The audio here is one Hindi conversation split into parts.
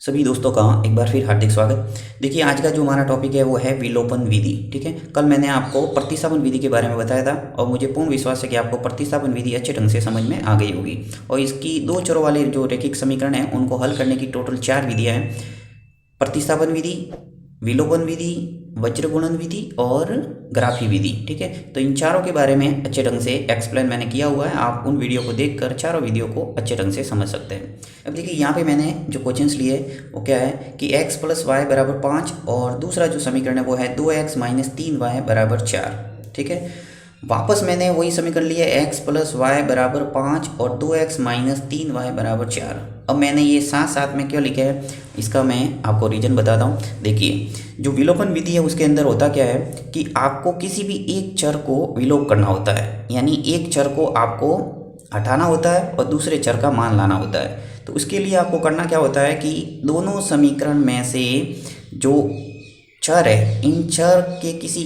सभी दोस्तों का एक बार फिर हार्दिक स्वागत। देखिए, आज का जो हमारा टॉपिक है वो है विलोपन विधि। ठीक है, कल मैंने आपको प्रतिस्थापन विधि के बारे में बताया था और मुझे पूर्ण विश्वास है कि आपको प्रतिस्थापन विधि अच्छे ढंग से समझ में आ गई होगी। और इसकी दो चरों वाले जो रैखिक समीकरण हैं उनको हल करने की टोटल 4 विधियाँ हैं: प्रतिस्थापन विधि, विलोपन विधि, वज्र गुणन विधि और ग्राफी विधि। ठीक है, तो इन चारों के बारे में अच्छे ढंग से एक्सप्लेन मैंने किया हुआ है। आप उन वीडियो को देखकर चारों वीडियो को अच्छे ढंग से समझ सकते हैं। अब देखिए, यहाँ पे मैंने जो क्वेश्चंस लिए वो क्या है कि x + y = 5 और दूसरा जो समीकरण है वो है 2x - 3y = 4। ठीक है, वापस मैंने वही समीकरण लिए x + y = 5 और 2x - 3y = 4। अब मैंने ये साथ साथ में क्यों लिखा है, इसका मैं आपको रीज़न बताता हूँ। देखिए, जो विलोपन विधि है उसके अंदर होता क्या है कि आपको किसी भी एक चर को विलोप करना होता है, यानी एक चर को आपको हटाना होता है और दूसरे चर का मान लाना होता है। तो उसके लिए आपको करना क्या होता है कि दोनों समीकरण में से जो चर है, इन चर के किसी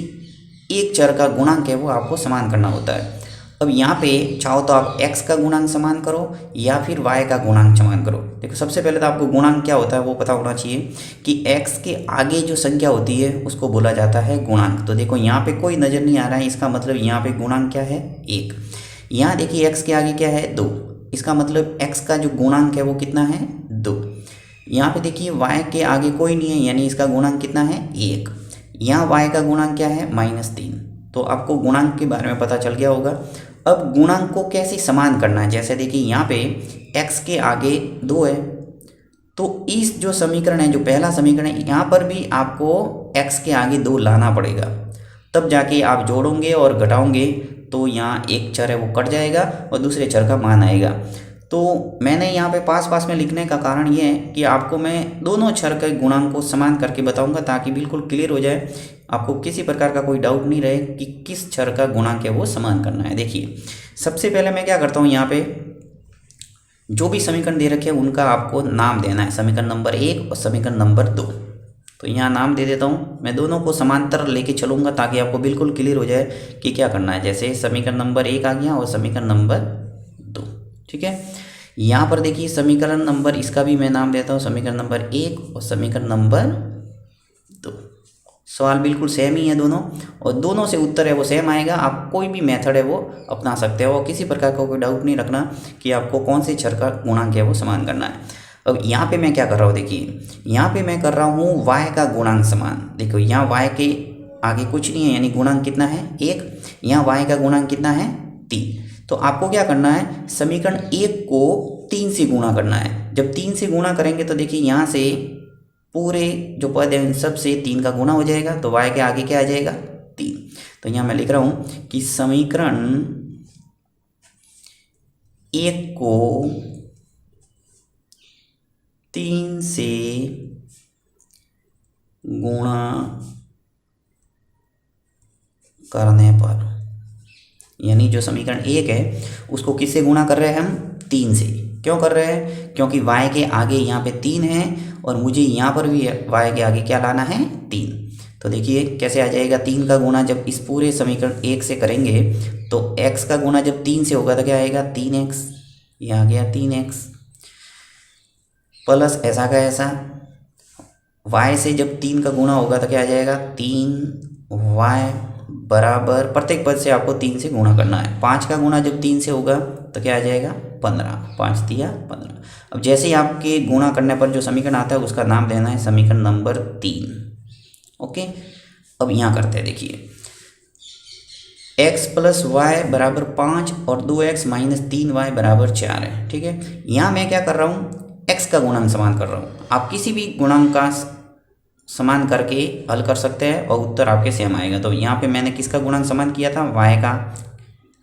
एक चर का गुणांक है वो आपको समान करना होता है। अब यहाँ पे चाहो तो आप x का गुणांक समान करो या फिर y का गुणांक समान करो। देखो, सबसे पहले तो आपको गुणांक क्या होता है वो पता होना चाहिए कि x के आगे जो संख्या होती है उसको बोला जाता है गुणांक। तो देखो, यहाँ पे कोई नज़र नहीं आ रहा है, इसका मतलब यहाँ पे गुणांक क्या है, 1। यहाँ देखिए x के आगे क्या है, 2, इसका मतलब x का जो गुणांक है वो कितना है, 2। यहाँ पे देखिए y के आगे कोई नहीं है, यानी इसका गुणांक कितना है, 1। यहाँ y का गुणांक क्या है, -3। तो आपको गुणांक के बारे में पता चल गया होगा। अब गुणांक को कैसे समान करना है, जैसे देखिए यहाँ पे x के आगे 2 है, तो इस जो समीकरण है, जो पहला समीकरण है, यहाँ पर भी आपको x के आगे 2 लाना पड़ेगा, तब जाके आप जोड़ोगे और घटाओगे तो यहाँ एक चर है वो कट जाएगा और दूसरे चर का मान आएगा। तो मैंने यहाँ पे पास पास में लिखने का कारण ये है कि आपको मैं दोनों चर के गुणांक को समान करके बताऊंगा ताकि बिल्कुल क्लियर हो जाए, आपको किसी प्रकार का कोई डाउट नहीं रहे कि किस चर का गुणांक है वो समान करना है। देखिए, सबसे पहले मैं क्या करता हूँ, यहाँ पे जो भी समीकरण दे रखे हैं उनका आपको नाम देना है, समीकरण नंबर 1 और समीकरण नंबर 2। तो यहाँ नाम दे देता हूँ, मैं दोनों को समांतर लेके चलूँगा ताकि आपको बिल्कुल क्लियर हो जाए कि क्या करना है। जैसे समीकरण नंबर 1 आ गया और समीकरण नंबर 2। ठीक है, यहाँ पर देखिए समीकरण नंबर, इसका भी मैं नाम देता हूँ, समीकरण नंबर 1 और समीकरण नंबर 2। सवाल बिल्कुल सेम ही है दोनों, और दोनों से उत्तर है वो सेम आएगा। आप कोई भी मेथड है वो अपना सकते हो, किसी प्रकार का कोई डाउट नहीं रखना कि आपको कौन से चर का गुणांक है वो समान करना है। अब यहाँ पे मैं क्या कर रहा हूँ, देखिए यहाँ पे मैं कर रहा हूँ y का गुणांक समान। देखो, यहाँ y के आगे कुछ नहीं है, यानी गुणांक कितना है, 1। यहाँ y का गुणांक कितना है, 3। तो आपको क्या करना है, समीकरण 1 को 3 से गुणा करना है। जब 3 से गुणा करेंगे तो देखिए यहाँ से पूरे जो पद है उन सब से 3 का गुणा हो जाएगा, तो y के आगे क्या आ जाएगा, 3। तो यहाँ मैं लिख रहा हूँ कि समीकरण 1 को 3 से गुणा करने पर, यानी जो समीकरण 1 है उसको किससे गुणा कर रहे हैं हम, 3 से। क्यों कर रहे हैं, क्योंकि y के आगे यहाँ पे 3 है और मुझे यहाँ पर भी y के आगे क्या लाना है, 3। तो देखिए कैसे आ जाएगा, 3 का गुणा जब इस पूरे समीकरण 1 से करेंगे तो x का गुणा जब 3 से होगा तो क्या आएगा, 3x। ये आ गया 3x प्लस ऐसा का ऐसा, y से जब 3 का गुणा होगा तो क्या आ जाएगा, 3y बराबर, प्रत्येक पद से आपको 3 से गुणा करना है। 5 का गुणा जब 3 से होगा तो क्या आ जाएगा, 15। 5 तिया 15। अब जैसे ही आपके गुणा करने पर जो समीकरण आता है उसका नाम देना है समीकरण नंबर 3। ओके, अब यहाँ करते हैं, देखिए x + y = 5 और 2x - 3y = 4 है। ठीक है, यहाँ मैं क्या कर रहा हूँ, x का गुणांक समान कर रहा हूँ। आप किसी भी गुणांक का समान करके हल कर सकते हैं और उत्तर आपके सेम आएगा। तो यहाँ पे मैंने किसका गुणांक समान किया था, y का।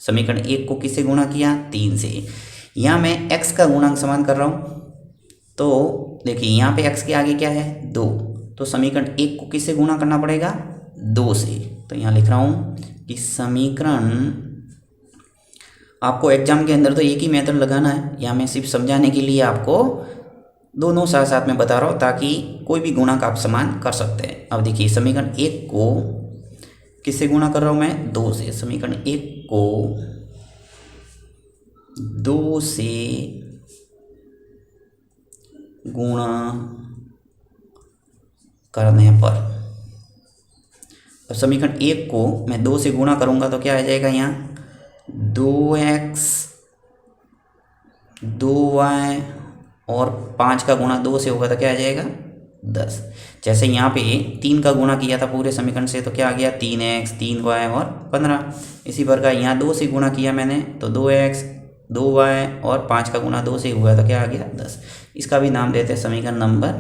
समीकरण 1 को किससे गुणा किया, 3 से। यहाँ मैं x का गुणांक समान कर रहा हूँ, तो देखिए यहाँ पे x के आगे क्या है, 2। तो समीकरण 1 को किससे गुणा करना पड़ेगा, 2 से। तो यहाँ लिख रहा हूँ कि समीकरण, आपको एग्जाम के अंदर तो एक ही मेथड लगाना है, यहाँ मैं सिर्फ समझाने के लिए आपको दोनों साथ साथ में बता रहा हूँ ताकि कोई भी गुणांक आप समान कर सकते हैं। अब देखिए समीकरण 1 को किससे गुणा कर रहा हूँ मैं, 2 से। समीकरण 1 को 2 से गुणा करने पर। अब समीकरण 1 को मैं 2 से गुणा करूँगा तो क्या आ जाएगा यहाँ 2x 2y और 5 का गुणा 2 से होगा तो क्या आ जाएगा 10। जैसे यहाँ पे 3 का गुणा किया था पूरे समीकरण से तो क्या आ गया 3x 3y और 15। इसी प्रकार यहाँ 2 से गुणा किया मैंने तो 2x 2y और 5 का गुणा 2 से हुआ तो क्या आ गया 10। इसका भी नाम देते हैं समीकरण नंबर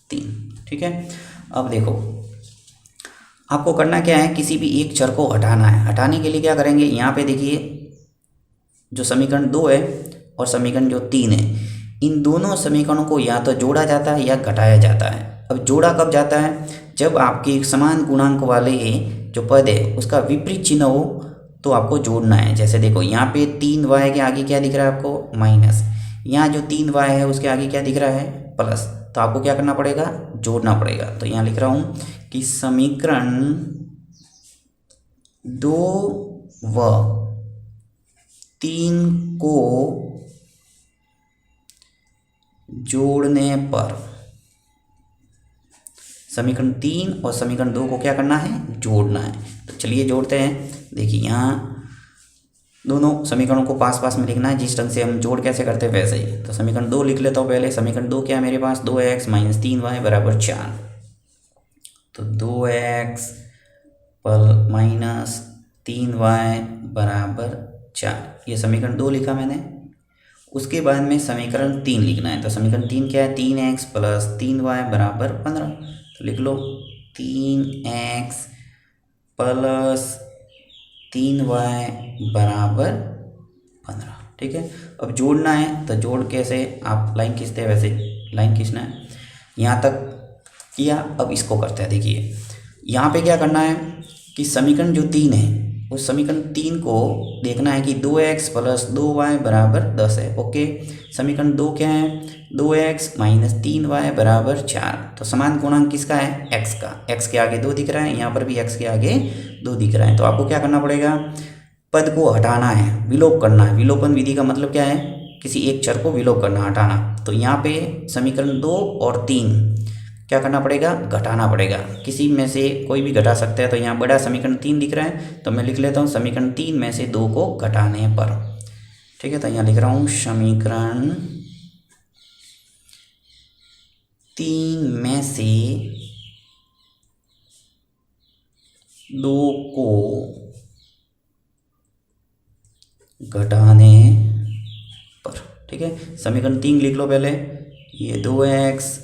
3। ठीक है। अब देखो आपको करना क्या है, किसी भी एक चर को हटाना है। हटाने के लिए क्या करेंगे, यहाँ पे देखिए जो समीकरण 2 है और समीकरण जो 3 है, इन दोनों समीकरणों को या तो जोड़ा जाता है या घटाया जाता है। अब जोड़ा कब जाता है, जब आपके समान गुणांक वाले जो पद है उसका विपरीत चिन्ह हो तो आपको जोड़ना है। जैसे देखो यहाँ पे 3y के आगे क्या दिख रहा है आपको माइनस, यहाँ जो 3y है उसके आगे क्या दिख रहा है प्लस, तो आपको क्या करना पड़ेगा जोड़ना पड़ेगा। तो यहाँ लिख रहा हूँ कि समीकरण 2 व 3 को जोड़ने पर समीकरण 3 और समीकरण 2 को क्या करना है जोड़ना है। तो चलिए जोड़ते हैं। देखिए यहाँ दोनों समीकरणों को पास पास में लिखना है, जिस ढंग से हम जोड़ कैसे करते हैं वैसे ही। तो समीकरण 2 लिख लेता हूँ पहले। समीकरण 2 क्या है मेरे पास 2x माइनस 3y बराबर 4। तो 2x माइनस 3y बराबर 4, ये समीकरण 2 लिखा मैंने। उसके बाद में समीकरण 3 लिखना है। तो समीकरण 3 क्या है 3x प्लस 3y बराबर 15। तो लिख लो 3x प्लस 3y बराबर 15। ठीक है। अब जोड़ना है तो जोड़ कैसे, आप लाइन खींचते हैं वैसे लाइन खींचना है। यहाँ तक किया, अब इसको करते हैं। देखिए यहाँ पे क्या करना है कि समीकरण जो 3 है उस समीकरण 3 को देखना है कि 2x प्लस 2y बराबर 10 है। ओके। समीकरण 2 क्या है 2x माइनस 3y बराबर 4। तो समान गुणांक किसका है x का, x के आगे 2 दिख रहा है, यहाँ पर भी x के आगे 2 दिख रहा है। तो आपको क्या करना पड़ेगा, पद को हटाना है, विलोप करना है। विलोपन विधि का मतलब क्या है, किसी एक चर को विलोप करना, हटाना। तो यहाँ पे समीकरण 2 और 3 क्या करना पड़ेगा घटाना पड़ेगा। किसी में से कोई भी घटा सकता है। तो यहाँ बड़ा समीकरण 3 दिख रहा है तो मैं लिख लेता हूँ समीकरण 3 में से 2 को घटाने पर। ठीक है। तो यहाँ लिख रहा हूँ समीकरण 3 में से 2 को घटाने पर। ठीक है। समीकरण 3 लिख लो पहले, ये 2x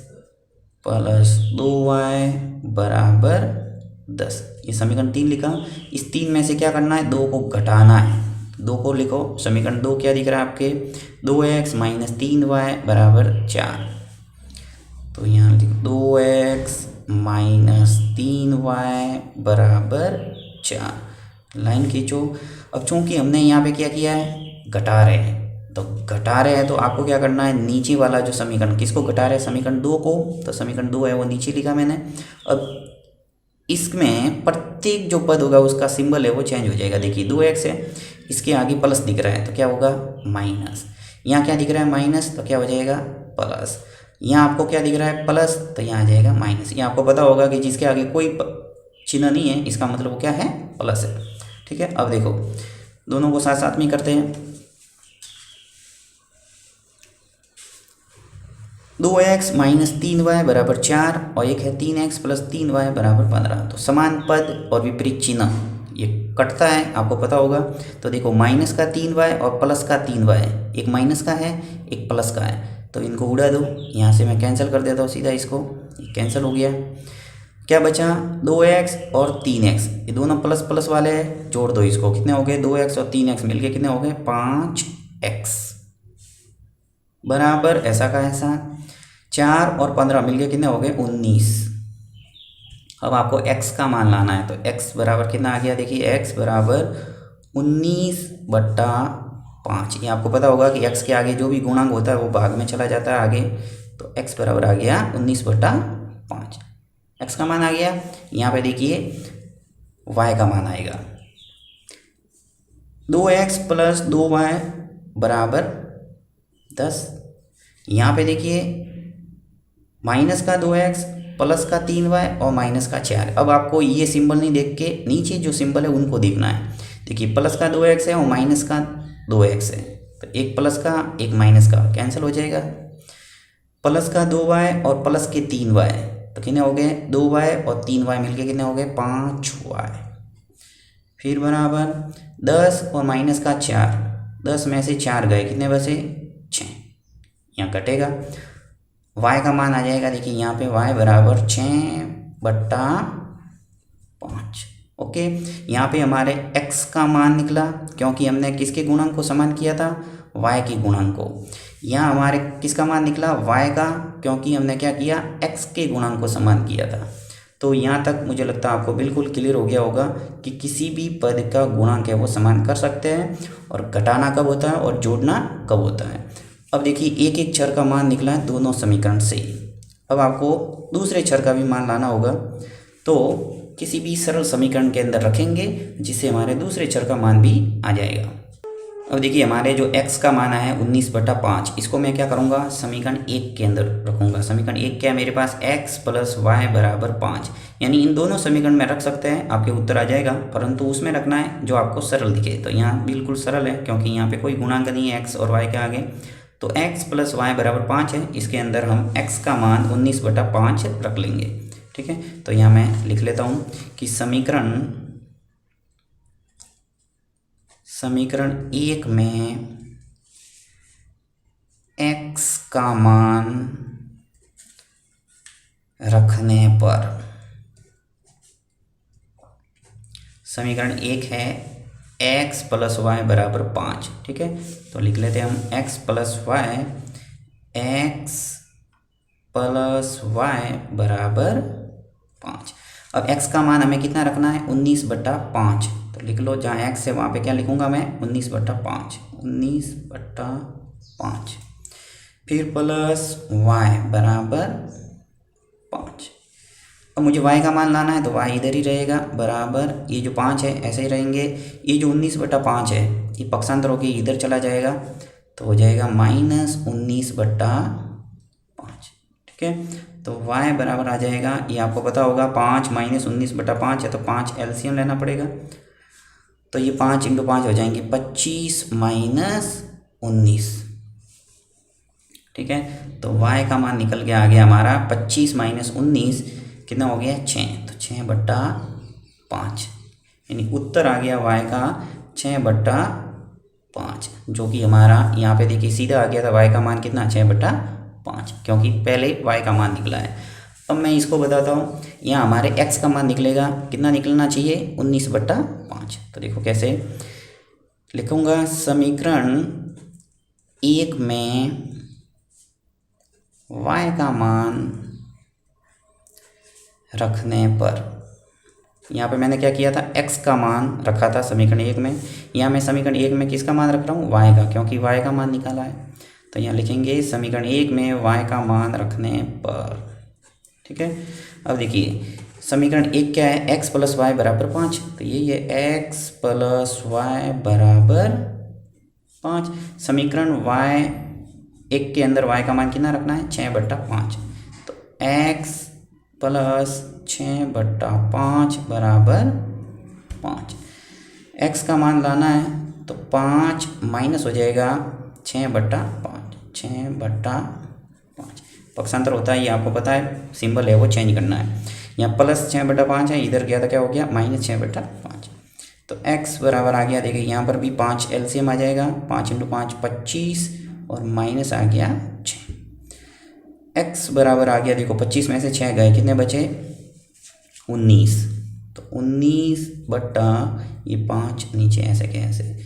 प्लस 2y बराबर 10, ये समीकरण 3 लिखा। इस 3 में से क्या करना है 2 को घटाना है। 2 को लिखो, समीकरण 2 क्या दिख रहा है आपके 2x माइनस 3y बराबर 4। तो यहाँ लिखो 2x माइनस 3y बराबर 4, लाइन खींचो। अब चूंकि हमने यहाँ पे क्या किया है घटा रहे हैं, तो घटा रहे हैं तो आपको क्या करना है नीचे वाला जो समीकरण, किसको घटा रहे हैं समीकरण 2 को, तो समीकरण 2 है वो नीचे लिखा मैंने। अब इसमें प्रत्येक जो पद होगा उसका सिंबल है वो चेंज हो जाएगा। देखिए 2x है, इसके आगे प्लस दिख रहा है तो क्या होगा माइनस, यहाँ क्या दिख रहा है माइनस तो क्या हो जाएगा प्लस, यहाँ आपको क्या दिख रहा है प्लस तो यहाँ आ जाएगा माइनस। यहाँ आपको पता होगा कि जिसके आगे कोई चिन्ह नहीं है इसका मतलब वो क्या है प्लस है। ठीक है। अब देखो दोनों को साथ साथ में करते हैं। 2x माइनस 3y बराबर 4 और एक है 3x प्लस 3y बराबर 15। तो समान पद और विपरीत चिन्ह ये कटता है, आपको पता होगा। तो देखो माइनस का 3y और प्लस का 3y, एक माइनस का है एक प्लस का है, तो इनको उड़ा दो। यहाँ से मैं कैंसिल कर देता हूँ सीधा, इसको कैंसिल हो गया। क्या बचा 2x और 3x, ये दोनों प्लस प्लस वाले हैं, जोड़ दो इसको, कितने हो गए 2x और 3x मिलके कितने हो गए 5x बराबर ऐसा का ऐसा 4 और 15 मिलके कितने हो गए 19। अब आपको x का मान लाना है तो x बराबर कितना आ गया, देखिए x बराबर 19/5। ये आपको पता होगा कि x के आगे जो भी गुणांक होता है वो भाग में चला जाता है आगे, तो x बराबर आ गया 19/5। x का मान आ गया। यहाँ पे देखिए y का मान आएगा 2x प्लस 2y बराबर 10। यहाँ पे देखिए माइनस का 2x प्लस का 3y और माइनस का 4। अब आपको ये सिंबल नहीं देख के नीचे जो सिंबल है उनको देखना है। देखिए प्लस का 2x है और माइनस का 2x है, तो एक प्लस का एक माइनस का कैंसिल हो जाएगा। प्लस का 2y और प्लस के 3y, तो कितने हो गए 2y और 3y मिलके कितने हो गए 5y। फिर बराबर 10 और माइनस का 4, 10 में से 4 गए, कितने बचे 6। यहाँ कटेगा, y का मान आ जाएगा। देखिए यहाँ पे y बराबर 6/5। ओके, यहाँ पे हमारे x का मान निकला क्योंकि हमने किसके गुणांक को समान किया था, y के गुणांक को। यहाँ हमारे किसका मान निकला, y का, क्योंकि हमने क्या किया x के गुणांक को समान किया था। तो यहाँ तक मुझे लगता है आपको बिल्कुल क्लियर हो गया होगा कि किसी भी पद का गुणांक है वो समान कर सकते हैं, और घटाना कब होता है और जोड़ना कब होता है। अब देखिए एक एक चर का मान निकला है दोनों समीकरण से। अब आपको दूसरे चर का भी मान लाना होगा, तो किसी भी सरल समीकरण के अंदर रखेंगे जिससे हमारे दूसरे चर का मान भी आ जाएगा। अब देखिए हमारे जो x का मान है 19/5, इसको मैं क्या करूँगा समीकरण 1 के अंदर रखूँगा। समीकरण 1 क्या है मेरे पास, x + y = 5, यानी इन दोनों समीकरण में रख सकते हैं, आपके उत्तर आ जाएगा। परंतु उसमें रखना है जो आपको सरल दिखे। तो यहाँ बिल्कुल सरल है क्योंकि यहाँ पे कोई गुणांक नहीं है x और y के आगे, तो x + y = 5 है। इसके अंदर हम x का मान 19/5 रख लेंगे। ठीक है, तो यहाँ मैं लिख लेता हूँ कि समीकरण 1 में x का मान रखने पर, समीकरण 1 है x + y = 5। ठीक है, तो लिख लेते हैं हम x + y = 5। अब x का मान हमें कितना रखना है 19/5, तो लिख लो जहाँ x है वहाँ पे क्या लिखूँगा मैं 19/5, 19/5। फिर प्लस y = 5। अब मुझे y का मान लाना है तो y इधर ही रहेगा, बराबर ये जो 5 है ऐसे ही रहेंगे। ये जो 19/5 है ये पक्षांतर होकर इधर चला जाएगा, तो हो जाएगा -19/5। ठीक है, तो y बराबर आ जाएगा, ये आपको पता होगा 5 - 19/5 है, तो 5 एलसीएम लेना पड़ेगा। तो ये 5 × 5 हो जाएंगे 25 - 19। ठीक है, तो y का मान निकल के आ गया हमारा 25 - 19 कितना हो गया 6, तो 6/5, यानी उत्तर आ गया y का 6/5, जो कि हमारा यहाँ पे देखिए सीधा आ गया था। y का मान कितना 6/5, क्योंकि पहले y का मान निकला है। अब मैं इसको बताता हूँ, यहाँ हमारे x का मान निकलेगा, कितना निकलना चाहिए 19/5। तो देखो कैसे लिखूँगा, समीकरण 1 में y का मान रखने पर, यहाँ पे मैंने क्या किया था x का मान रखा था समीकरण 1 में, यहाँ मैं समीकरण 1 में किसका मान रख रहा हूँ y का, क्योंकि y का मान निकाला है। तो यहाँ लिखेंगे समीकरण 1 में y का मान रखने पर। ठीक है, अब देखिए समीकरण 1 क्या है, x + y = 5, तो यही है x + y = 5। समीकरण y1 के अंदर y का मान कितना रखना है 6/5, तो x + 6/5 = 5। x का मान लाना है तो 5 माइनस हो जाएगा 6/5, 6/5 पक्षांतर होता है, ये आपको पता है, सिंबल है वो चेंज करना है। यहाँ +6/5 है, इधर गया था क्या हो गया -6/5। तो x बराबर आ गया, देखिए यहाँ पर भी 5 एलसीएम आ जाएगा, 5 × 5 25 और माइनस आ गया 6। x बराबर आ गया, देखो 25 में से 6 गए, कितने बचे 19, तो 19/5 नीचे ऐसे के ऐसे,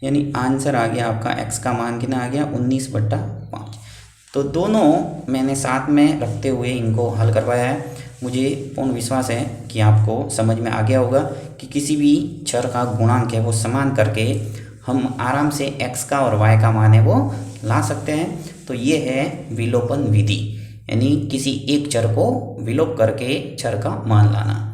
यानी आंसर आ गया आपका x का मान कितना आ गया 19/5। तो दोनों मैंने साथ में रखते हुए इनको हल करवाया है। मुझे पूर्ण विश्वास है कि आपको समझ में आ गया होगा कि किसी भी चर का गुणांक है वो समान करके हम आराम से x का और y का मान है वो ला सकते हैं। तो ये है विलोपन विधि, यानी किसी एक चर को विलोप करके चर का मान लाना।